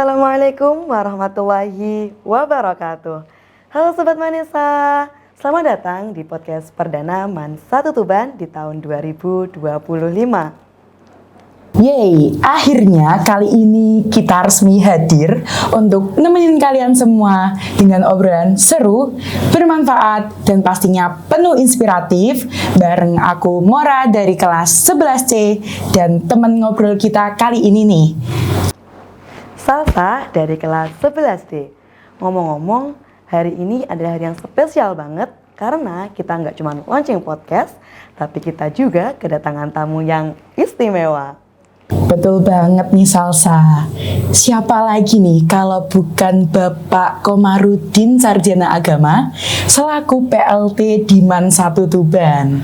Assalamualaikum warahmatullahi wabarakatuh. Halo Sobat Manesa, selamat datang di podcast perdana Man 1 Tuban di tahun 2025. Yeay, akhirnya kali ini kita resmi hadir untuk nemenin kalian semua dengan obrolan seru, bermanfaat, dan pastinya penuh inspiratif bareng aku Mora dari kelas 11C dan teman ngobrol kita kali ini nih. Salsa dari kelas 11D. Ngomong-ngomong, hari ini adalah hari yang spesial banget karena kita nggak cuma launching podcast, tapi kita juga kedatangan tamu yang istimewa. Betul banget nih Salsa. Siapa lagi nih kalau bukan Bapak Komarudin Sarjana Agama selaku PLT di Man 1 Tuban.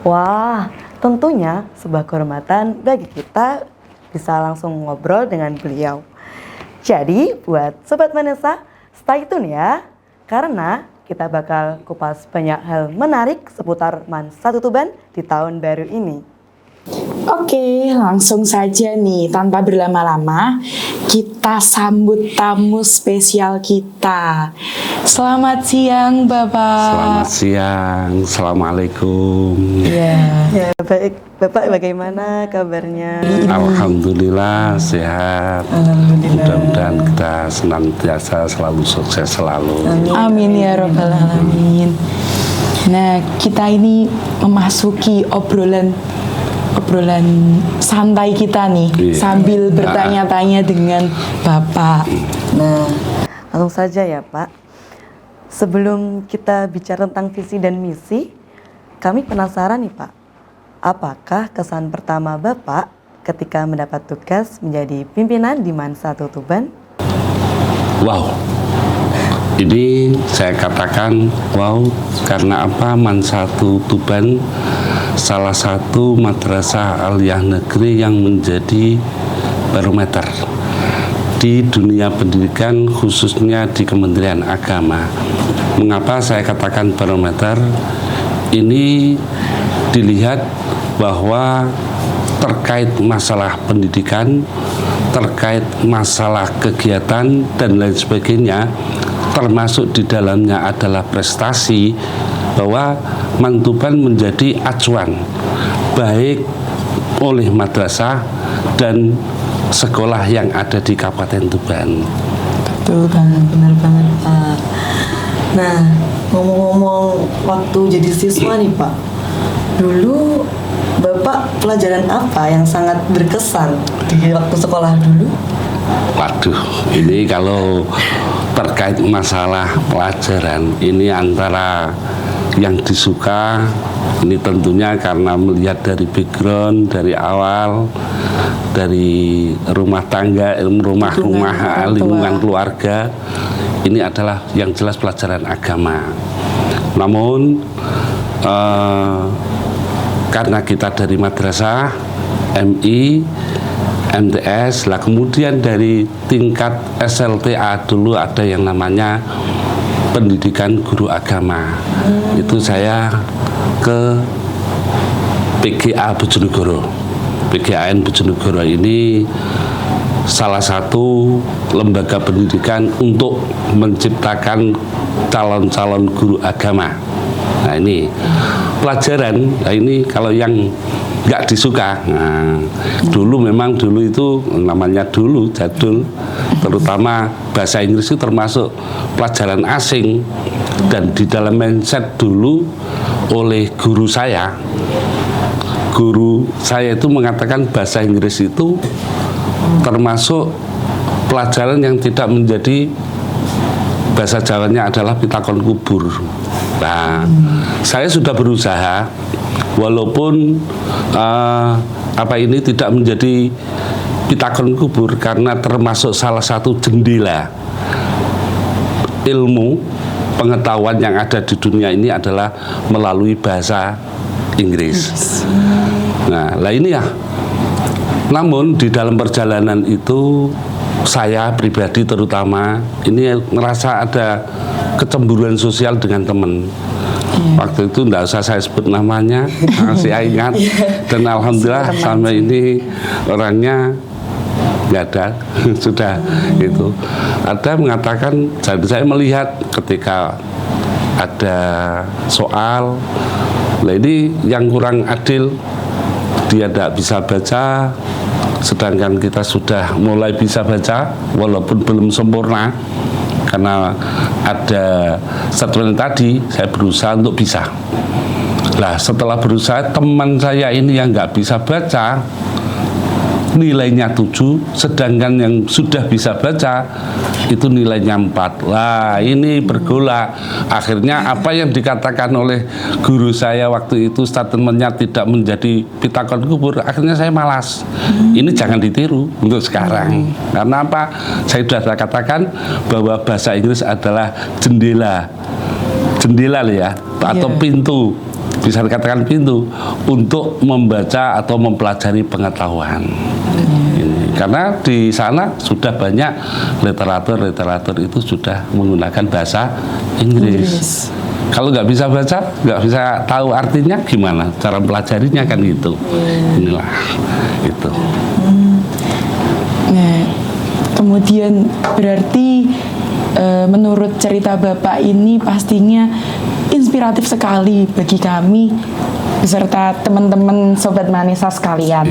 Wah, tentunya sebuah kehormatan bagi kita bisa langsung ngobrol dengan beliau. Jadi buat Sobat Manesa, stay tune ya, karena kita bakal kupas banyak hal menarik seputar Man 1 Tuban di tahun baru ini. Oke, langsung saja nih, tanpa berlama-lama, kita sambut tamu spesial kita. Selamat siang, Bapak. Selamat siang, Assalamualaikum. Ya, baik. Bapak bagaimana kabarnya? Alhamdulillah sehat. Mudah-mudahan kita senantiasa selalu sukses selalu. Amin ya Rabbal Alamin. Nah, kita ini memasuki obrolan santai kita nih, sambil bertanya-tanya dengan Bapak. Nah, langsung saja ya Pak. Sebelum kita bicara tentang visi dan misi, kami penasaran nih Pak. Apakah kesan pertama Bapak ketika mendapat tugas menjadi pimpinan di Man 1 Tuban? Wow, ini saya katakan wow karena apa? Man 1 Tuban salah satu madrasah aliyah negeri yang menjadi barometer di dunia pendidikan, khususnya di Kementerian Agama. Mengapa saya katakan barometer? Ini dilihat bahwa terkait masalah pendidikan, terkait masalah kegiatan dan lain sebagainya, termasuk di dalamnya adalah prestasi, bahwa Man Tuban menjadi acuan baik oleh madrasah dan sekolah yang ada di Kabupaten Tuban. Betul banget, benar banget Pak. Nah, ngomong-ngomong waktu jadi siswa nih Pak, dulu Bapak pelajaran apa yang sangat berkesan di waktu sekolah dulu? Waduh, ini kalau terkait masalah pelajaran, ini antara yang disuka, ini tentunya karena melihat dari background, dari awal, dari rumah tangga, rumah lingkungan keluarga, ini adalah yang jelas pelajaran agama. Namun karena kita dari madrasah, MI, MTS, lah kemudian dari tingkat SLTA dulu ada yang namanya pendidikan guru agama. Itu saya ke PGA Bojonegoro. PGAN Bojonegoro ini salah satu lembaga pendidikan untuk menciptakan calon-calon guru agama. Nah ini pelajaran, nah ini kalau yang nggak disuka. Nah, dulu itu namanya dulu jadul, terutama bahasa Inggris itu termasuk pelajaran asing, dan di dalam mindset dulu oleh guru saya itu mengatakan bahasa Inggris itu termasuk pelajaran yang tidak menjadi bahasa Jawanya adalah pitakon kubur. Nah, saya sudah berusaha, walaupun ini tidak menjadi pitakon kubur karena termasuk salah satu jendela ilmu pengetahuan yang ada di dunia ini adalah melalui bahasa Inggris. Nah, lah ini ya. Namun di dalam perjalanan itu saya pribadi terutama ini ngerasa ada kecemburuan sosial dengan teman. Waktu itu tidak usah saya sebut namanya, masih ingat. Dan alhamdulillah sampai ini orangnya nggak ada. Sudah itu. Ada mengatakan, jadi saya melihat ketika ada soal, nah ini yang kurang adil, dia tidak bisa baca, sedangkan kita sudah mulai bisa baca, walaupun belum sempurna, karena ada statement tadi, saya berusaha untuk bisa. Nah, setelah berusaha, teman saya ini yang nggak bisa baca, nilainya 7, sedangkan yang sudah bisa baca itu nilainya 4. Lah, ini bergolak. Akhirnya apa yang dikatakan oleh guru saya waktu itu, statementnya tidak menjadi pitakon kubur, akhirnya saya malas. Ini jangan ditiru untuk sekarang. Karena apa? Saya sudah katakan bahwa bahasa Inggris adalah jendela ya, atau pintu, bisa dikatakan pintu untuk membaca atau mempelajari pengetahuan. Karena di sana sudah banyak literatur itu sudah menggunakan bahasa Inggris. Kalau nggak bisa baca, nggak bisa tahu artinya, gimana cara pelajarinya, kan gitu. Inilah itu. Nah, kemudian berarti menurut cerita Bapak ini pastinya inspiratif sekali bagi kami beserta teman-teman Sobat Manisa sekalian.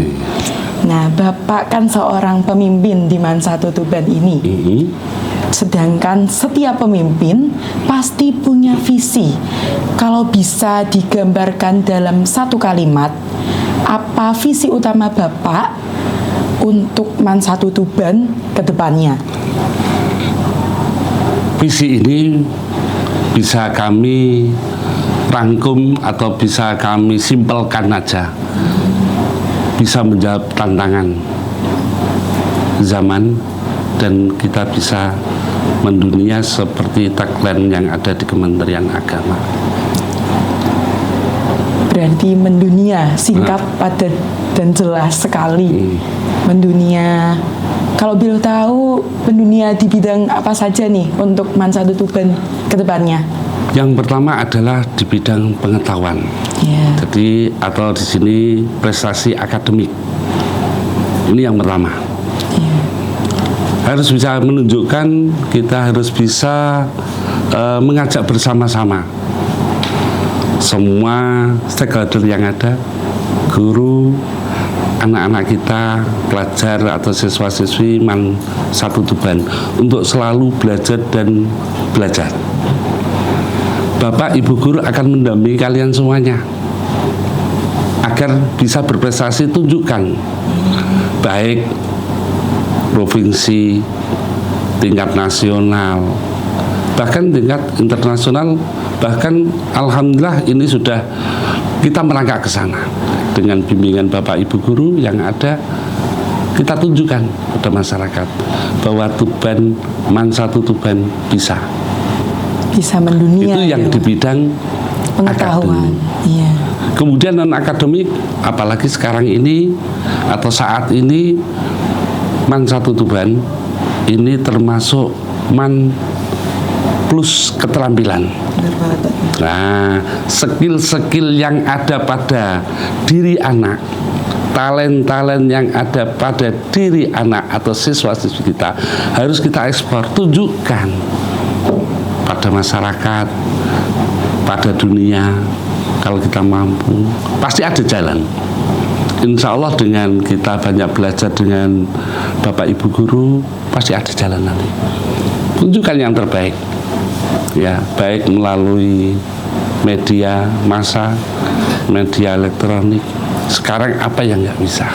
Nah, Bapak kan seorang pemimpin di Mansatu Tuban ini. Sedangkan setiap pemimpin pasti punya visi. Kalau bisa digambarkan dalam satu kalimat, apa visi utama Bapak untuk Mansatu Tuban ke depannya? Visi ini bisa kami rangkum atau bisa kami simpelkan aja. Bisa menjawab tantangan zaman, dan kita bisa mendunia seperti tagline yang ada di Kementerian Agama. Berarti mendunia, singkat, padat, dan jelas sekali. Mendunia. Kalau boleh tahu, mendunia di bidang apa saja nih untuk Mansatu Tuban ke depannya? Yang pertama adalah di bidang pengetahuan. Jadi atau di sini prestasi akademik. Ini yang pertama. Harus bisa menunjukkan, kita harus bisa mengajak bersama-sama semua stakeholder yang ada, guru, anak-anak kita, pelajar atau siswa-siswi Mansatu Tuban, untuk selalu belajar dan belajar. Bapak Ibu guru akan mendampingi kalian semuanya agar bisa berprestasi. Tunjukkan baik provinsi, tingkat nasional, bahkan tingkat internasional, bahkan alhamdulillah ini sudah kita melangkah ke sana dengan bimbingan Bapak Ibu guru yang ada. Kita tunjukkan pada masyarakat bahwa Tuban, Mansatu Tuban bisa mendunia. Itu yang di bidang pengetahuan. Iya. Kemudian non akademik, apalagi sekarang ini atau saat ini, Mansatu Tuban ini termasuk Man plus keterampilan. Nah, skill-skill yang ada pada diri anak, talent-talent yang ada pada diri anak atau siswa-siswi kita harus kita ekspor, tunjukkan pada masyarakat, pada dunia. Kalau kita mampu, pasti ada jalan. Insya Allah dengan kita banyak belajar dengan Bapak Ibu guru, pasti ada jalan nanti. Tunjukkan yang terbaik, ya, baik melalui media massa, media elektronik. Sekarang apa yang nggak bisa,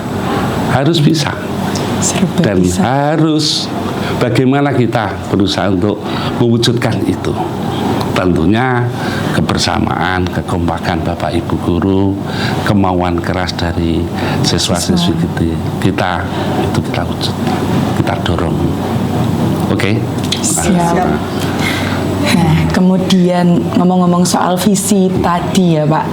harus bisa. Dan harus bagaimana kita berusaha untuk mewujudkan itu. Tentunya kebersamaan, kekompakan Bapak Ibu guru, kemauan keras dari siswa-siswi kita itu kita wujud, kita dorong. Oke? Siap. Nah, kemudian ngomong-ngomong soal visi tadi ya Pak,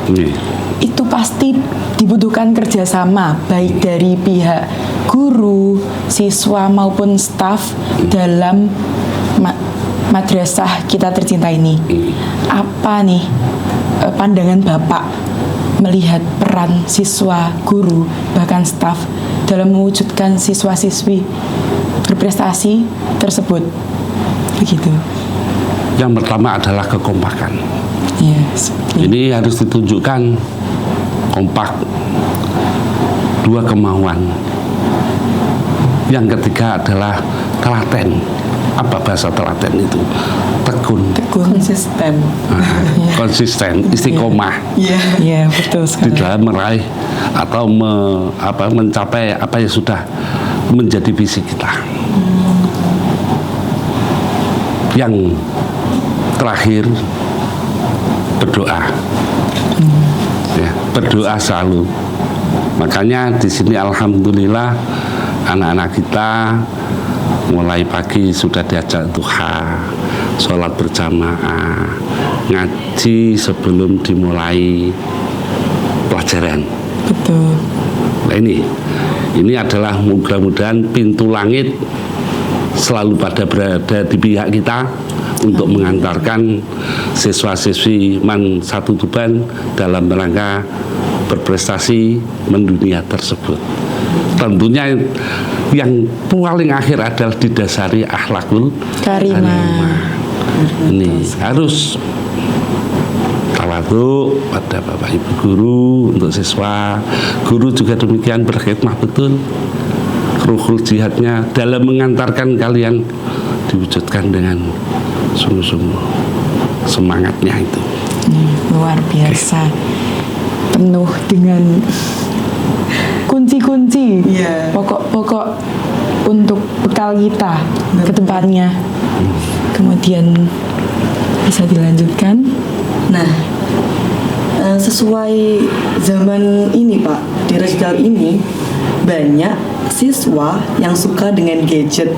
itu pasti dibutuhkan kerjasama baik dari pihak guru, siswa maupun staf dalam madrasah kita tercinta ini. Apa nih pandangan Bapak melihat peran siswa, guru, bahkan staf dalam mewujudkan siswa-siswi berprestasi tersebut? Begitu. Yang pertama adalah kekompakan. Ya, seperti Ini harus ditunjukkan kompak, dua kemauan. Yang ketiga adalah telaten. Apa bahasa telaten itu? Tekun, Konsisten. konsisten, istiqomah Iya, betul di sekali. dalam meraih atau mencapai apa yang sudah menjadi visi kita. Yang terakhir, berdoa. Ya, berdoa selalu. Makanya di sini alhamdulillah anak-anak kita mulai pagi sudah diajak duha, sholat berjamaah, ngaji sebelum dimulai pelajaran. Betul. Nah ini adalah mudah-mudahan pintu langit selalu berada di pihak kita untuk mengantarkan siswa-siswi MAN 1 Tuban dalam rangka berprestasi mendunia tersebut. Tentunya yang paling akhir adalah didasari akhlakul Karimah. Ini harus tawadhu pada Bapak Ibu guru untuk siswa. Guru juga demikian berkhidmat betul. Ruhul jihadnya dalam mengantarkan kalian diwujudkan dengan sungguh-sungguh semangatnya itu. Luar biasa. Penuh dengan kunci-kunci, Iya. pokok-pokok untuk bekal kita ke depannya. Kemudian bisa dilanjutkan. Nah, sesuai zaman ini Pak, di Rejal ini banyak siswa yang suka dengan gadget,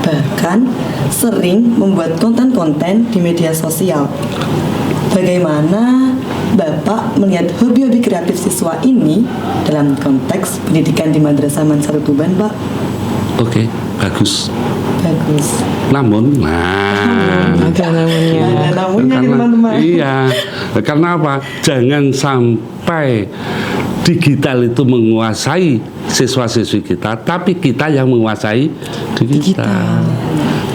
bahkan sering membuat konten-konten di media sosial. Bagaimana Bapak melihat hobi-hobi kreatif siswa ini dalam konteks pendidikan di Madrasah MAN 1 Tuban, Pak? Oke, bagus. Bagus. Namun, Ada namanya. Nah, namunnya nih, teman-teman. Iya, karena apa? Jangan sampai digital itu menguasai siswa-siswi kita, tapi kita yang menguasai digital.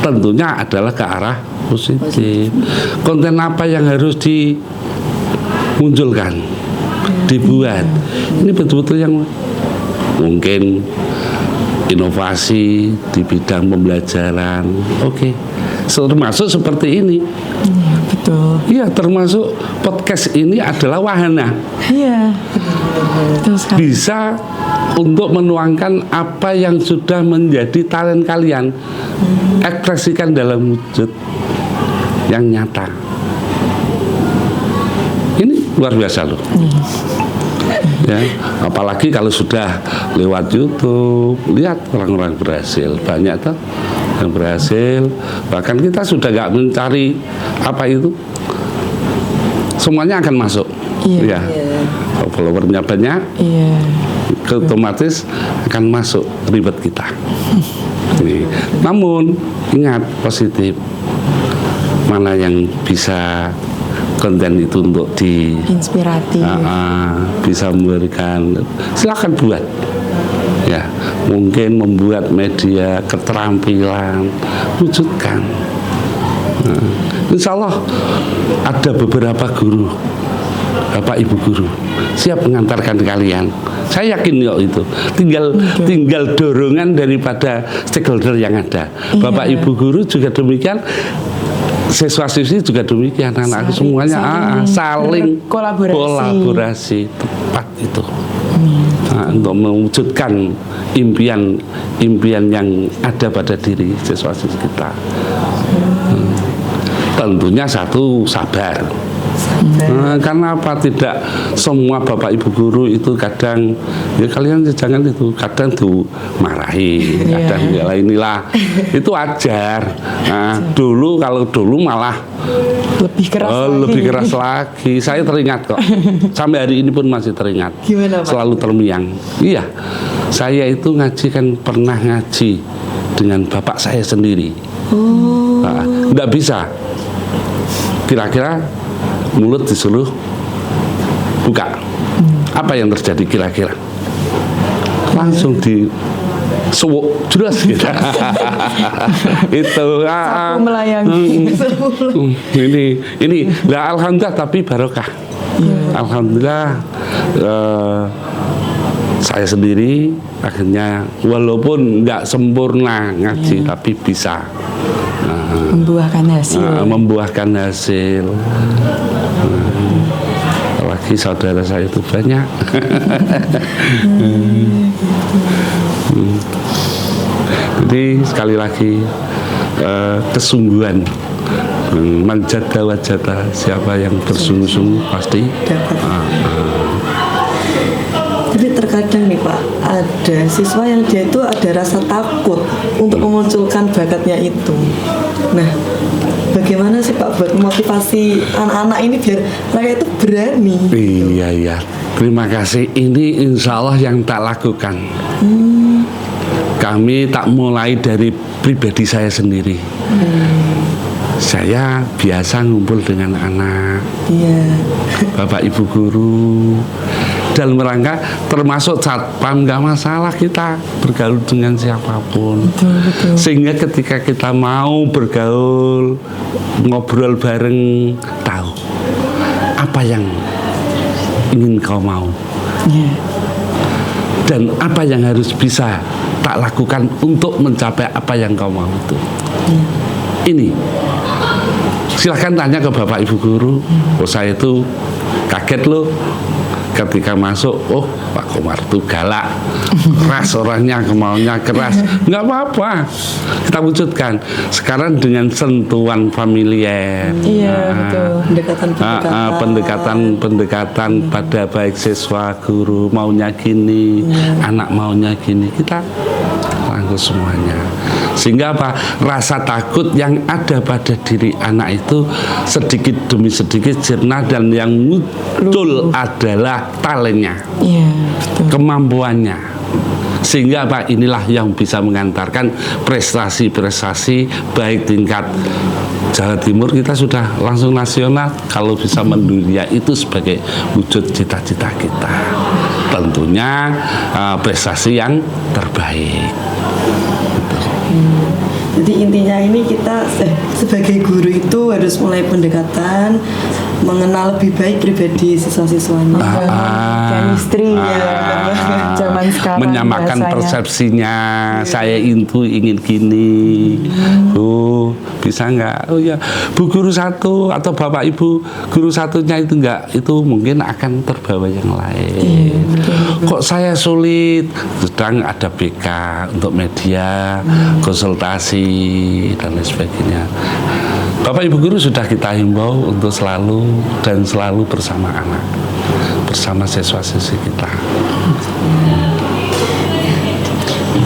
Tentunya adalah ke arah positif. Konten apa yang harus dimunculkan, dibuat? Ini betul-betul yang mungkin inovasi di bidang pembelajaran. Oke. Termasuk seperti ini. Betul. Iya, termasuk podcast ini adalah wahana. Iya. Betul sekali. Bisa untuk menuangkan apa yang sudah menjadi talent kalian. Ekspresikan dalam wujud yang nyata. Ini luar biasa loh. Ya, apalagi kalau sudah lewat YouTube, lihat orang-orang berhasil, banyak tuh yang berhasil. Bahkan kita sudah nggak mencari apa itu, semuanya akan masuk. Iya. Ya, kalau followernya banyak, Iya. otomatis akan masuk ribet kita. Ini. Namun ingat positif, mana yang bisa konten itu untuk Inspiratif. bisa memberikan, silakan buat ya, mungkin membuat media keterampilan, wujudkan. Insya Allah ada beberapa guru, Bapak Ibu guru siap mengantarkan kalian. Saya yakin kok itu. Tinggal dorongan daripada stakeholder yang ada. Bapak Ibu guru juga demikian. Siswa-siswi juga demikian, anak-anak semuanya saling kolaborasi tepat itu. Untuk mewujudkan impian yang ada pada diri siswa-siswi kita. Tentunya satu, sabar. Karena apa, tidak semua Bapak Ibu guru itu kadang ya kalian jangan itu, kadang tuh marahi, kadang ya inilah itu wajar. Nah, kalau dulu malah lebih keras lagi. Saya teringat kok, sampai hari ini pun masih teringat. Gimana, Pak? Selalu terngiang. Iya, saya itu ngaji kan pernah ngaji dengan bapak saya sendiri. Nggak bisa. Kira-kira mulut disuruh buka. Apa yang terjadi kira-kira? langsung di suwuk jelas gitu. Itu Sapu melayangi. ini lah alhamdulillah, tapi barokah. Alhamdulillah saya sendiri akhirnya walaupun nggak sempurna ngaji tapi bisa Membuahkan hasil. membuahkan hasil. Apalagi saudara saya itu banyak. Jadi sekali lagi kesungguhan, manjada wajada, siapa yang bersungguh-sungguh pasti Tapi terkadang nih Pak, ada siswa yang dia itu ada rasa takut untuk memunculkan bakatnya itu. Nah, bagaimana sih Pak buat memotivasi anak-anak ini biar mereka itu berani? Iya. Terima kasih. Ini insya Allah yang tak lakukan. Kami tak mulai dari pribadi saya sendiri. Saya biasa ngumpul dengan anak, Iya. bapak ibu guru, dalam rangka termasuk satpam, nggak masalah kita bergaul dengan siapapun. Sehingga ketika kita mau bergaul, ngobrol bareng, tahu apa yang ingin kau mau dan apa yang harus bisa tak lakukan untuk mencapai apa yang kau mau itu. Ini silahkan tanya ke bapak ibu guru. Saya itu kaget loh ketika masuk, oh Pak Komar itu galak, keras orangnya, kemauannya keras. Nggak apa-apa, kita wujudkan. Sekarang dengan sentuhan familiar, Pendekatan pendekatan pada baik siswa, guru maunya gini, anak maunya gini, kita rangkul semuanya. Sehingga apa? Rasa takut yang ada pada diri anak itu sedikit demi sedikit jernih, dan yang muncul adalah talentnya, kemampuannya. Sehingga apa? Inilah yang bisa mengantarkan prestasi-prestasi baik tingkat Jawa Timur, kita sudah langsung nasional. Kalau bisa mendunia itu sebagai wujud cita-cita kita, tentunya prestasi yang terbaik. Jadi intinya ini kita sebagai guru itu harus mulai pendekatan, mengenal lebih baik pribadi siswa-siswanya. Chemistry zaman sekarang menyamakan bahasanya. persepsinya. Saya itu ingin gini, bisa nggak? Oh ya, bu guru satu atau bapak ibu guru satunya itu enggak, itu mungkin akan terbawa yang lain. Kok saya sulit? Sedang ada BK untuk media, konsultasi dan lain sebagainya. Bapak ibu guru sudah kita himbau untuk selalu bersama anak, bersama siswa-siswi kita.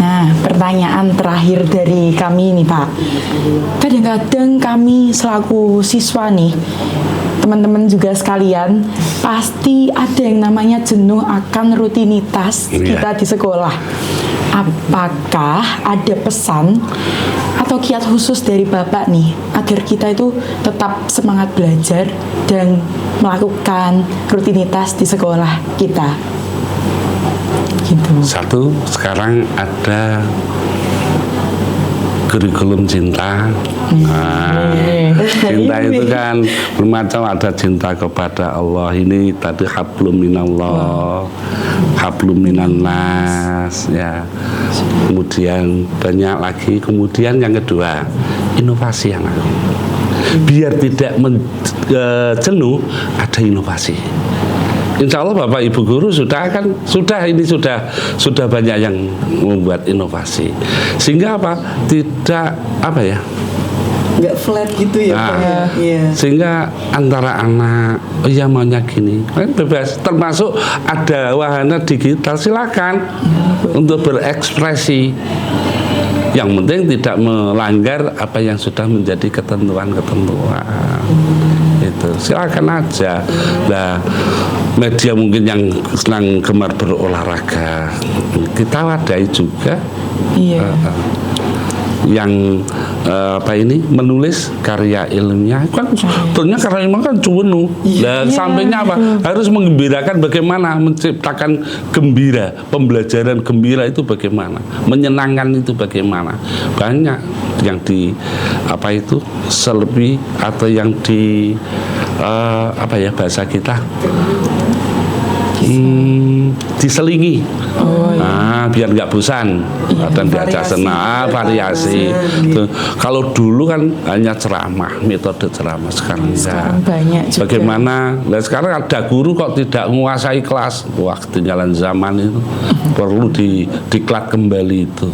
Nah, pertanyaan terakhir dari kami nih Pak. Kadang-kadang kami selaku siswa nih, teman-teman juga sekalian, pasti ada yang namanya jenuh akan rutinitas kita di sekolah. Apakah ada pesan atau kiat khusus dari Bapak nih agar kita itu tetap semangat belajar dan melakukan rutinitas di sekolah kita? Gitu. Satu, sekarang ada kurikulum cinta. Cinta itu kan bermacam, ada cinta kepada Allah, ini tadi hablum minallah, hablum minan nas, ya. Kemudian banyak lagi. Kemudian yang kedua, inovasi anak. Biar tidak jenuh, ada inovasi. Insya Allah Bapak Ibu Guru sudah banyak yang membuat inovasi, sehingga apa? Tidak nggak flat gitu ya Pak ya. Iya. Sehingga antara anak, oh ya maunya gini, bebas. Termasuk ada wahana digital, silakan untuk berekspresi. Yang penting tidak melanggar apa yang sudah menjadi ketentuan-ketentuan. Itu silakan aja. Nah, media mungkin yang sedang gemar berolahraga, kita wadai juga. Iya. menulis karya ilmiah kan sebetulnya karya ilmiah kan cuwenu. Nah, sampainya apa? Harus menggembirakan, bagaimana menciptakan gembira, pembelajaran gembira itu bagaimana, menyenangkan itu bagaimana. Banyak yang di selepi atau yang di bahasa kita diselingi, biar nggak bosan dan diajak senang, variasi. Tuh. Kalau dulu kan hanya ceramah, metode ceramah, sekarang banyak juga. Bagaimana? Nah, sekarang ada guru kok tidak menguasai kelas, wah ketinggalan zaman itu, perlu diklat kembali itu.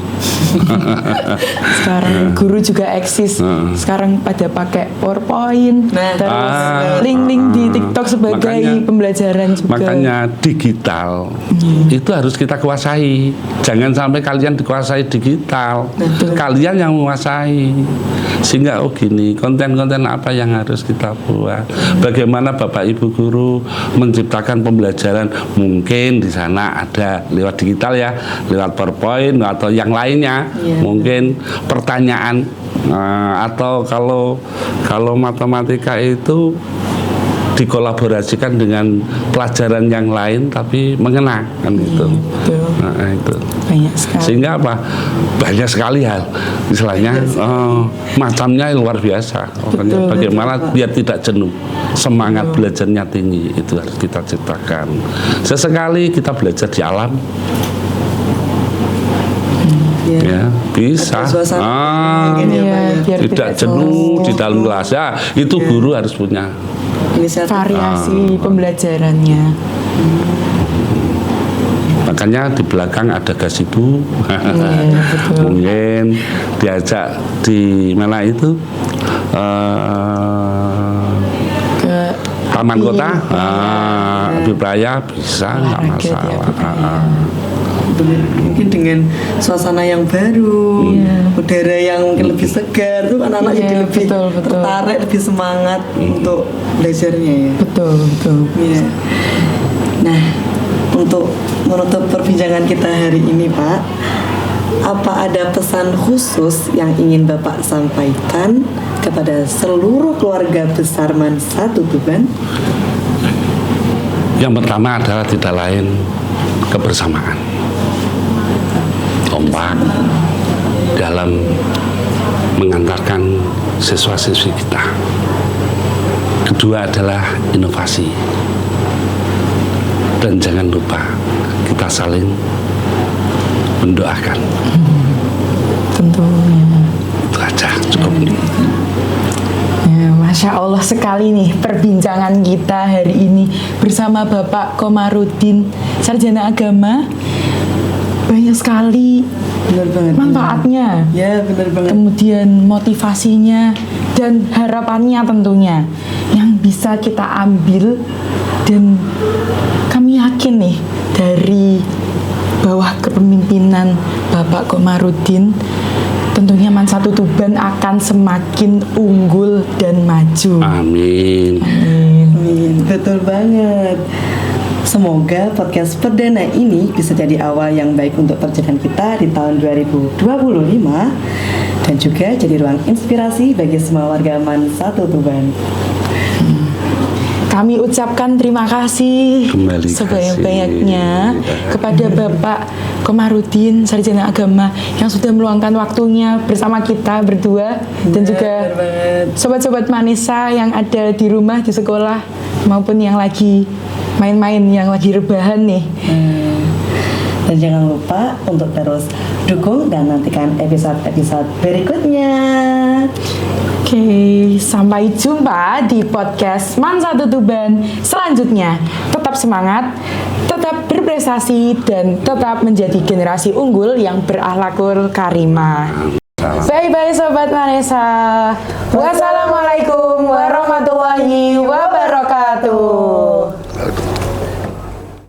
Sekarang guru juga eksis. Sekarang pada pakai PowerPoint, terus link-link di TikTok sebagai pembelajaran juga. Makanya digital itu harus kita kuasai. Jangan sampai kalian dikuasai digital. Betul. Kalian yang menguasai. Sehingga gini, konten-konten apa yang harus kita buat? Bagaimana Bapak Ibu guru menciptakan pembelajaran? Mungkin di sana ada lewat digital ya, lewat PowerPoint atau yang lainnya. Mungkin pertanyaan atau kalau matematika itu dikolaborasikan dengan pelajaran yang lain tapi mengena kan gitu. Nah, itu. Banyak sekali. Sehingga apa? Banyak sekali hal. Istilahnya macamnya luar biasa. Bagaimana biar tidak jenuh. Semangat belajarnya tinggi, itu harus kita ciptakan. Sesekali kita belajar di alam. Ya, bisa. Tidak jenuh di dalam kelas. Ya, itu guru harus punya variasi pembelajarannya. Makanya di belakang ada gazebo. Mungkin diajak di mana itu ke Taman Kota, Habib Raya bisa, nggak masalah. Mungkin dengan suasana yang baru, udara yang mungkin lebih segar, tuh anak-anak jadi lebih tertarik, lebih semangat untuk belajarnya ya. Betul. Ya. Nah, untuk menutup perbincangan kita hari ini, Pak, apa ada pesan khusus yang ingin Bapak sampaikan kepada seluruh keluarga besar Mansa Tutuban? Yang pertama adalah tidak lain kebersamaan, kompak dalam mengantarkan siswa-siswi kita. Kedua adalah inovasi, dan jangan lupa kita saling mendoakan. Tentunya. Itu aja, cukup. Ya, Masya Allah sekali nih perbincangan kita hari ini bersama Bapak Komarudin, Sarjana Agama. Banyak sekali manfaatnya. Ya, benar banget. Kemudian motivasinya dan harapannya tentunya yang bisa kita ambil, dan kami yakin nih dari bawah kepemimpinan Bapak Komarudin, tentunya Mansa Tutuban akan semakin unggul dan maju. Amin. Betul banget. Semoga podcast perdana ini bisa jadi awal yang baik untuk perjalanan kita di tahun 2025 dan juga jadi ruang inspirasi bagi semua warga Mansa Tutuban. Kami ucapkan terima kasih sebanyak-banyaknya kepada Bapak Komarudin, Sarjana Agama, yang sudah meluangkan waktunya bersama kita berdua, dan juga sobat-sobat Manesa yang ada di rumah, di sekolah, maupun yang lagi main-main, yang lagi rebahan nih. Dan jangan lupa untuk terus dukung dan nantikan episode-episode berikutnya. Oke, sampai jumpa di podcast Mansa Tutuban selanjutnya. Tetap semangat, tetap berprestasi, dan tetap menjadi generasi unggul yang berakhlakul karimah. Bye-bye Sobat Manesa. Wassalamualaikum warahmatullahi wabarakatuh.